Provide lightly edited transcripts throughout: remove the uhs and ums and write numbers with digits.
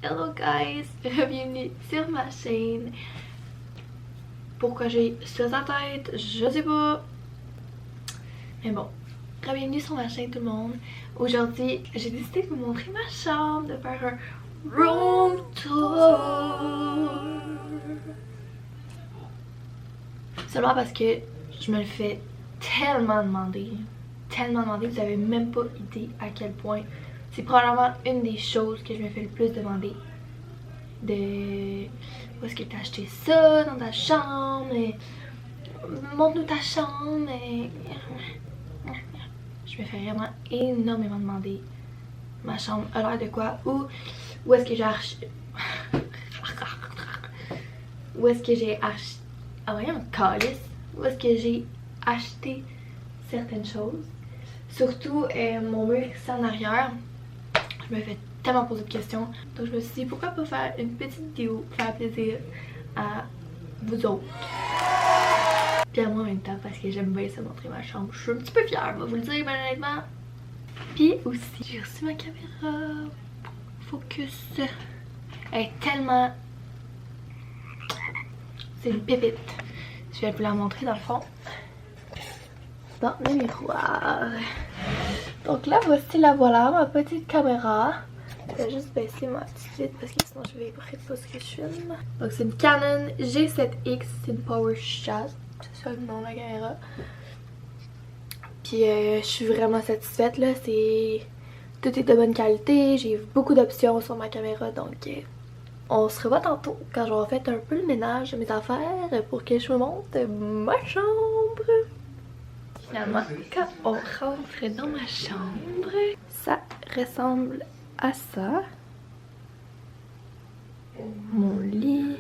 Hello guys, bienvenue sur ma chaîne. Pourquoi j'ai ça dans la tête, je sais pas. Mais bon, bienvenue sur ma chaîne tout le monde. Aujourd'hui, j'ai décidé de vous montrer ma chambre, de faire un room tour. Seulement parce que je me le fais tellement demander. Vous avez même pas idée à quel point. C'est probablement une des choses que je me fais le plus demander. Où est-ce que t'as acheté ça dans ta chambre? Montre-nous ta chambre. Je me fais vraiment énormément demander. Ma chambre a l'air de quoi? Où est-ce que j'ai acheté? Où est-ce que j'ai acheté? Ah ouais, un calice. Où est-ce que j'ai acheté certaines choses? Surtout mon mur ici en arrière. Je me fais tellement poser de questions. Donc je me suis dit pourquoi pas faire une petite vidéo pour faire plaisir à vous autres. Puis à moi en même temps parce que j'aime bien ça montrer ma chambre. Je suis un petit peu fière, je vais vous le dire ben honnêtement. Puis aussi, j'ai reçu ma caméra. Focus. Elle est tellement... C'est une pépite. Je vais vous la montrer dans le fond. Dans le miroir. Donc là voici la voilà, ma petite caméra. Je vais juste baisser ma petite vitre parce que sinon je vais vibrer pas ce que je filme. Donc c'est une Canon G7X, c'est une PowerShot. C'est ça le nom de la caméra. Puis je suis vraiment satisfaite là, tout est de bonne qualité, j'ai beaucoup d'options sur ma caméra donc on se revoit tantôt quand j'aurai fait un peu le ménage de mes affaires pour que je vous montre ma chambre. Finalement, quand on rentre dans ma chambre, ça ressemble à ça. Mon lit,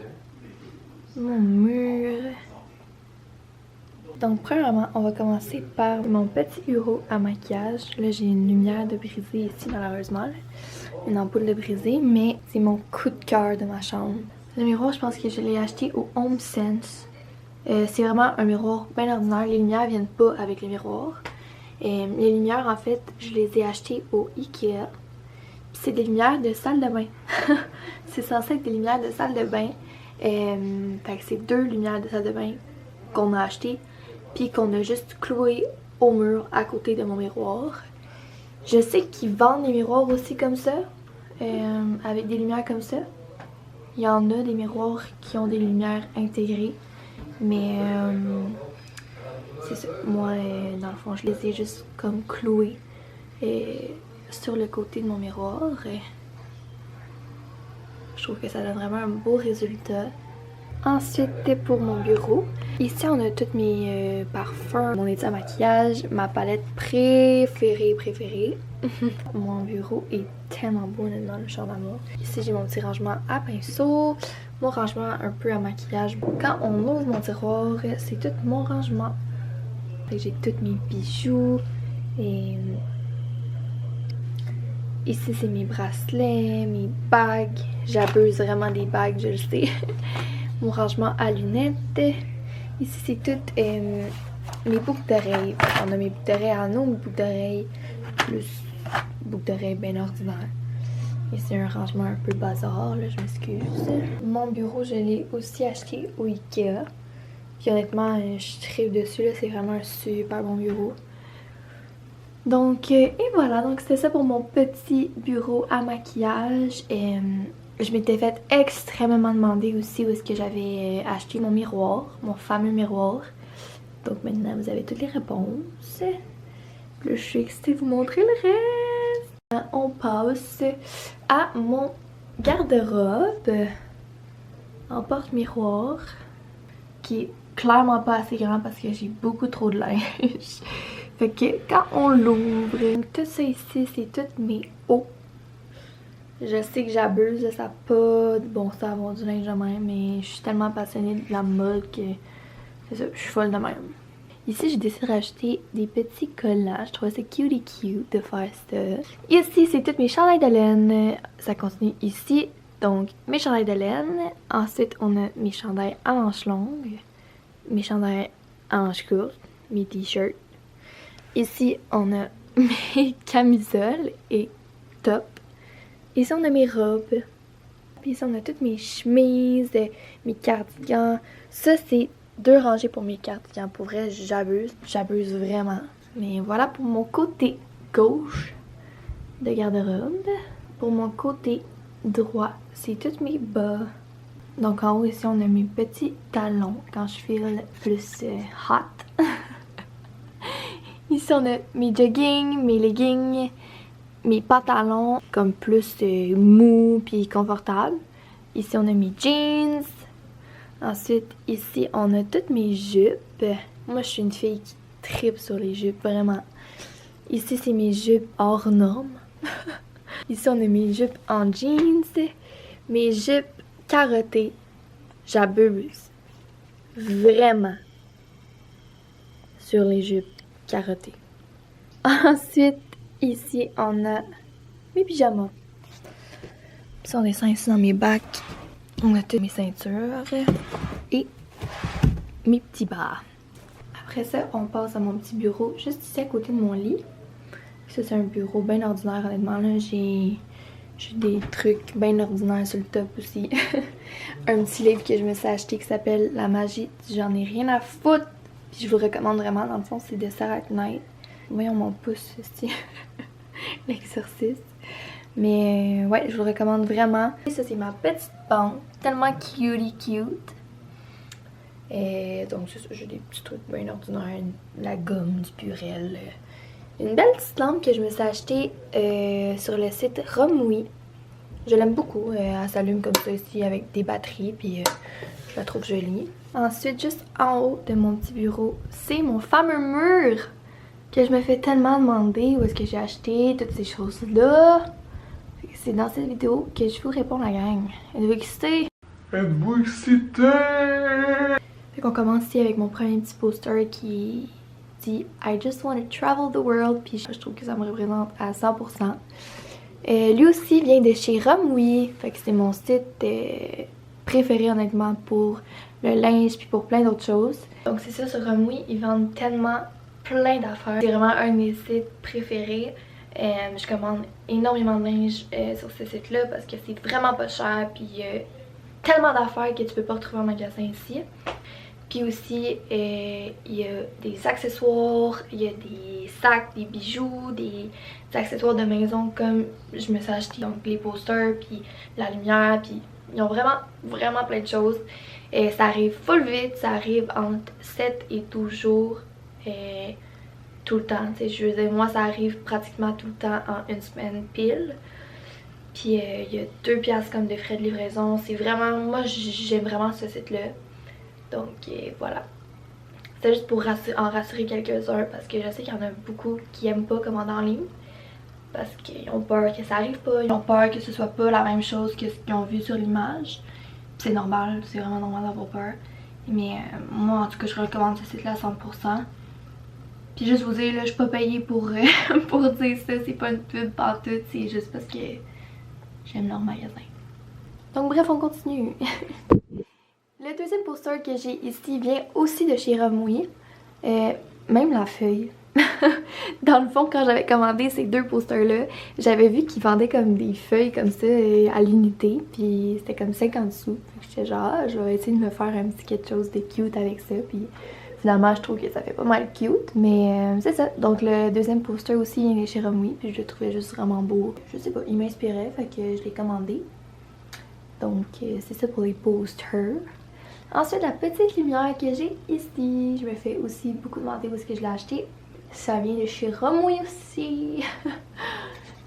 mon mur. Donc premièrement, on va commencer par mon petit bureau à maquillage. Là, j'ai une lumière de brisée ici malheureusement. Là. Une ampoule de brisée, mais c'est mon coup de cœur de ma chambre. Le miroir, je pense que je l'ai acheté au HomeSense. C'est vraiment un miroir bien ordinaire. Les lumières viennent pas avec les miroirs. Les lumières, en fait, je les ai achetées au Ikea. C'est des lumières de salle de bain. C'est censé être des lumières de salle de bain. Fait que c'est 2 lumières de salle de bain qu'on a achetées. Puis qu'on a juste cloué au mur à côté de mon miroir. Je sais qu'ils vendent des miroirs aussi comme ça. Avec des lumières comme ça. Il y en a des miroirs qui ont des lumières intégrées. Mais c'est ça. Moi, dans le fond, je les ai juste comme cloués sur le côté de mon miroir. Je trouve que ça donne vraiment un beau résultat. Ensuite, pour mon bureau, ici on a tous mes parfums, mon étui à maquillage, ma palette préférée. Mon bureau est tellement beau dans le champ d'amour. Ici j'ai mon petit rangement à pinceau, mon rangement un peu à maquillage. Quand on ouvre mon tiroir, c'est tout mon rangement. J'ai tous mes bijoux et ici c'est mes bracelets, mes bagues. J'abuse vraiment des bagues, je le sais. Mon rangement à lunettes. Ici c'est toutes mes boucles d'oreilles. On a mes boucles d'oreilles à nous, mes boucles d'oreilles plus boucles d'oreilles bien ordinaires. Et c'est un rangement un peu bazar, là, je m'excuse. Mon bureau, je l'ai aussi acheté au Ikea. Puis honnêtement, je tripe dessus, là, c'est vraiment un super bon bureau. Donc, et voilà, donc c'était ça pour mon petit bureau à maquillage. Je m'étais fait extrêmement demander aussi où est-ce que j'avais acheté mon miroir, mon fameux miroir. Donc maintenant, vous avez toutes les réponses. Là, je suis excitée de vous montrer le reste. On passe à mon garde-robe en porte-miroir qui est clairement pas assez grand parce que j'ai beaucoup trop de linge. Fait que quand on l'ouvre, tout ça ici, c'est tous mes hauts. Je sais que j'abuse, ça n'a pas de bon sens d'avoir du linge de même, mais je suis tellement passionnée de la mode que c'est ça, je suis folle de même. Ici, j'ai décidé de rajouter des petits collants. Je trouvais ça cute de faire ça. Ici, c'est toutes mes chandails de laine. Ça continue ici. Donc, mes chandails de laine. Ensuite, on a mes chandails à manches longues. Mes chandails à manches courtes. Mes t-shirts. Ici, on a mes camisoles et tops. Ici, on a mes robes. Puis ici, on a toutes mes chemises, mes cardigans. Ça, c'est 2 rangées pour mes cardigans. Pour vrai, j'abuse. J'abuse vraiment. Mais voilà pour mon côté gauche de garde-robe. Pour mon côté droit, c'est toutes mes bas. Donc en haut ici, on a mes petits talons quand je file plus hot. Ici, on a mes joggings, mes leggings, mes pantalons comme plus mou puis confortable. Ici, on a mes jeans. Ensuite, ici, on a toutes mes jupes. Moi, je suis une fille qui tripe sur les jupes, vraiment. Ici, c'est mes jupes hors normes. Ici, on a mes jupes en jeans. Mes jupes carottées. J'abuse. Vraiment. Sur les jupes carottées. Ensuite, ici, on a mes pyjamas. Puis on descend ici dans mes bacs. On a toutes mes ceintures. Et mes petits bas. Après ça, on passe à mon petit bureau juste ici à côté de mon lit. Ça, c'est un bureau bien ordinaire, honnêtement. Là, j'ai des trucs bien ordinaires sur le top aussi. Un petit livre que je me suis acheté qui s'appelle La magie du j'en ai rien à foutre. Puis je vous recommande vraiment. Dans le fond, c'est de Sarah Knight. Voyons mon pouce ici. L'exercice. Mais ouais, je vous recommande vraiment. Et ça, c'est ma petite bande. Tellement cutie cute. Et donc, c'est ça. J'ai des petits trucs bien ordinaires. La gomme, du Purel. Une belle petite lampe que je me suis achetée sur le site Romwe. Je l'aime beaucoup. Elle s'allume comme ça ici avec des batteries. Puis je la trouve jolie. Ensuite, juste en haut de mon petit bureau, c'est mon fameux mur que je me fais tellement demander où est-ce que j'ai acheté toutes ces choses-là. C'est dans cette vidéo que je vous réponds la gang. Êtes-vous excité? Êtes-vous excité? Fait qu'on commence ici avec mon premier petit poster qui dit I just want to travel the world. Puis je trouve que ça me représente à 100%. Lui aussi vient de chez Romwe. Fait que c'est mon site préféré honnêtement pour le linge puis pour plein d'autres choses. Donc c'est ça, sur Romwe, ils vendent tellement plein d'affaires. C'est vraiment un de mes sites préférés. Je commande énormément de linge sur ce site-là parce que c'est vraiment pas cher. Puis il y a tellement d'affaires que tu peux pas retrouver en magasin ici. Puis aussi, il y a des accessoires, il y a des sacs, des bijoux, des accessoires de maison comme je me suis acheté. Donc les posters, puis la lumière, puis ils ont vraiment plein de choses. Et ça arrive full vite, ça arrive entre 7 et 12 jours. Tout le temps, tu sais, je veux dire, moi ça arrive pratiquement tout le temps en une semaine pile. Puis il y a 2 piastres comme de frais de livraison. C'est vraiment, moi j'aime vraiment ce site-là. Donc voilà. C'est juste pour en rassurer quelques-uns parce que je sais qu'il y en a beaucoup qui aiment pas commander en ligne. Parce qu'ils ont peur que ça arrive pas, ils ont peur que ce soit pas la même chose que ce qu'ils ont vu sur l'image. C'est normal, c'est vraiment normal d'avoir peur. Mais moi en tout cas je recommande ce site-là à 100%. Puis juste vous dire, là, je suis pas payée pour, pour dire ça, c'est pas une pub pantoute, c'est juste parce que j'aime leur magasin. Donc bref, on continue. Le deuxième poster que j'ai ici vient aussi de chez Romwe. Même la feuille. Dans le fond, quand j'avais commandé ces 2 posters-là, j'avais vu qu'ils vendaient comme des feuilles comme ça à l'unité. Puis c'était comme 50 sous. J'étais genre, ah, je vais essayer de me faire un petit quelque chose de cute avec ça. Puis finalement, je trouve que ça fait pas mal cute. Mais c'est ça. Donc le deuxième poster aussi il est chez Romwe. Puis je le trouvais juste vraiment beau. Je sais pas, il m'inspirait. Fait que je l'ai commandé. Donc c'est ça pour les posters. Ensuite, la petite lumière que j'ai ici, je me fais aussi beaucoup demander où est-ce que je l'ai acheté. Ça vient de chez Romwe aussi.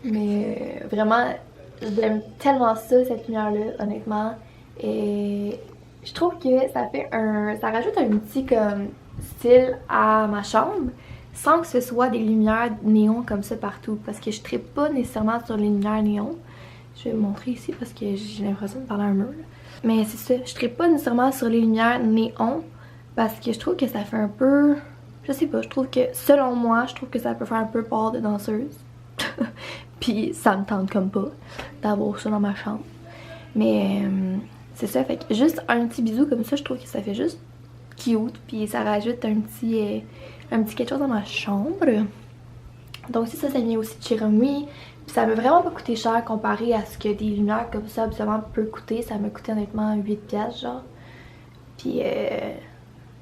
Mais vraiment, j'aime tellement ça, cette lumière-là, honnêtement. Et je trouve que ça rajoute un petit comme style à ma chambre sans que ce soit des lumières néon comme ça partout. Parce que je trippe pas nécessairement sur les lumières néon. Je vais vous montrer ici parce que j'ai l'impression de parler à un mur. Mais c'est ça, je trippe pas nécessairement sur les lumières néon parce que je trouve que ça fait un peu... Je sais pas, je trouve que, selon moi, je trouve que ça peut faire un peu peur de danseuse. Puis ça me tente comme pas d'avoir ça dans ma chambre. Mais c'est ça, fait que juste un petit bisou comme ça, je trouve que ça fait juste cute. Puis ça rajoute un petit quelque chose dans ma chambre. Donc ça vient aussi de chez Romwe. Puis ça m'a vraiment pas coûté cher comparé à ce que des lumières comme ça absolument peuvent coûter. Ça m'a coûté honnêtement 8$ genre. Puis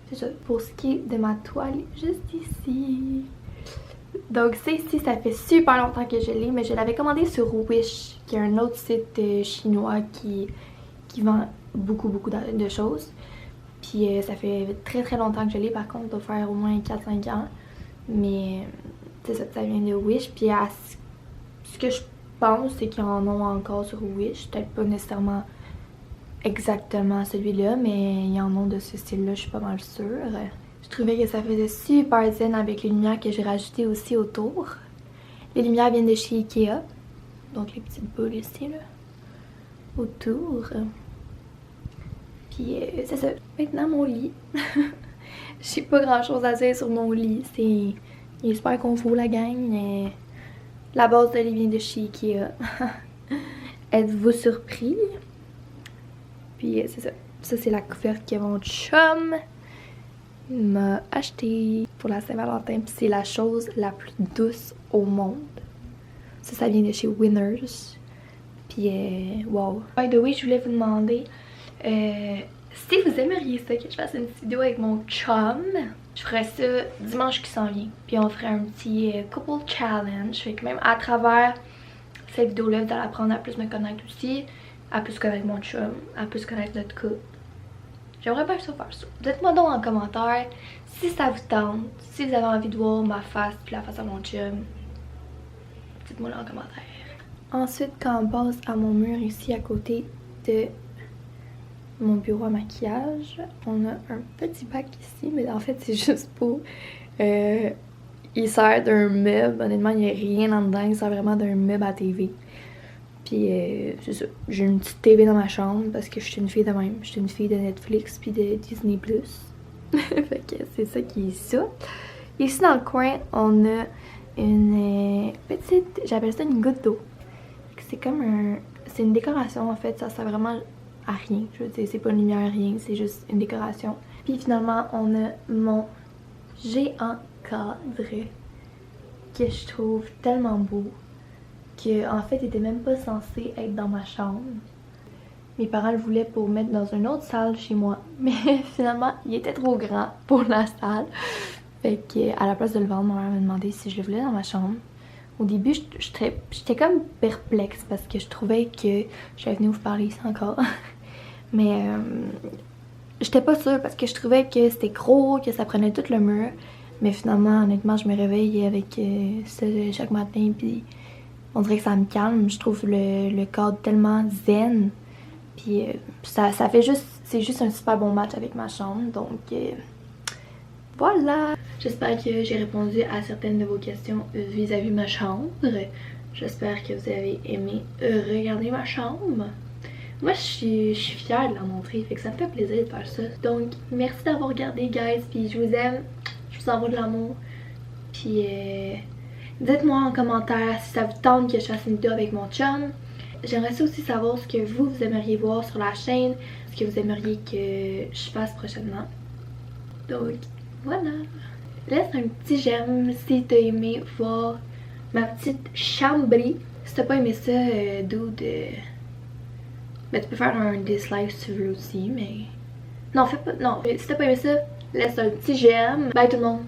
c'est ça. Pour ce qui est de ma toile, juste ici. Donc ça ici, ça fait super longtemps que je l'ai, mais je l'avais commandé sur Wish, qui est un autre site chinois qui vend beaucoup de choses. Puis ça fait très longtemps que je l'ai, par contre, ça doit faire au moins 4-5 ans. Mais c'est ça, ça vient de Wish. Puis à ce que je pense, c'est qu'ils en ont encore sur Wish. Peut-être pas nécessairement exactement celui-là, mais ils en ont de ce style-là, je suis pas mal sûre. Je trouvais que ça faisait super zen avec les lumières que j'ai rajoutées aussi autour. Les lumières viennent de chez Ikea. Donc les petites boules ici, là. Autour. Puis c'est ça. Maintenant mon lit. J'ai pas grand chose à dire sur mon lit. Il est super confort la gang. Mais la base de lit vient de chez Ikea. Êtes-vous surpris? Puis c'est ça. Ça c'est la couverte que mon chum m'a acheté pour la Saint-Valentin. Puis c'est la chose la plus douce au monde. Ça vient de chez Winners. Puis wow. By the way, je voulais vous demander si vous aimeriez ça que je fasse une petite vidéo avec mon chum. Je ferais ça dimanche qui s'en vient. Puis on ferait un petit couple challenge. Fait que même à travers cette vidéo-là, vous allez apprendre à plus me connaître aussi, à plus connaître mon chum, à plus connaître notre couple. J'aimerais bien ça faire ça. Dites-moi donc en commentaire si ça vous tente, si vous avez envie de voir ma face puis la face à mon chum. Dites-moi là en commentaire. Ensuite, quand on passe à mon mur ici à côté de mon bureau à maquillage, on a un petit bac ici, mais en fait c'est juste pour... il sert d'un meuble, honnêtement il n'y a rien en dedans, il sert vraiment d'un meuble à TV. Puis c'est ça, j'ai une petite TV dans ma chambre parce que je suis une fille de même, je suis une fille de Netflix puis de Disney+. Fait que c'est ça qui est ça. Ici dans le coin, on a une petite, j'appelle ça une goutte d'eau. C'est comme c'est une décoration en fait, ça sert vraiment à rien. Je veux dire, c'est pas une lumière, rien, c'est juste une décoration. Puis finalement, on a mon géant cadre que je trouve tellement beau que en fait, il était même pas censé être dans ma chambre. Mes parents le voulaient pour mettre dans une autre salle chez moi, mais finalement, il était trop grand pour la salle. Fait que à la place de le vendre, ma mère m'a demandé si je le voulais dans ma chambre. Au début, j'étais comme perplexe parce que je trouvais que j'allais venir vous parler ici encore. Mais j'étais pas sûre parce que je trouvais que c'était gros, que ça prenait tout le mur. Mais finalement, honnêtement, je me réveille avec ça chaque matin puis on dirait que ça me calme. Je trouve le cadre tellement zen. Puis ça fait juste, c'est juste un super bon match avec ma chambre. Donc voilà! J'espère que j'ai répondu à certaines de vos questions vis-à-vis de ma chambre. J'espère que vous avez aimé regarder ma chambre. Moi, je suis fière de la montrer, fait que ça me fait plaisir de faire ça. Donc, merci d'avoir regardé, guys, puis je vous aime. Je vous envoie de l'amour. Puis, dites-moi en commentaire si ça vous tente que je fasse une vidéo avec mon chum. J'aimerais ça aussi savoir ce que vous aimeriez voir sur la chaîne, ce que vous aimeriez que je fasse prochainement. Donc, voilà. Laisse un petit j'aime si t'as aimé voir ma petite chambrie. Si t'as pas aimé ça, dude, ben tu peux faire un dislike si tu veux aussi, mais... Non, fais pas... Non, si t'as pas aimé ça, laisse un petit j'aime. Bye tout le monde!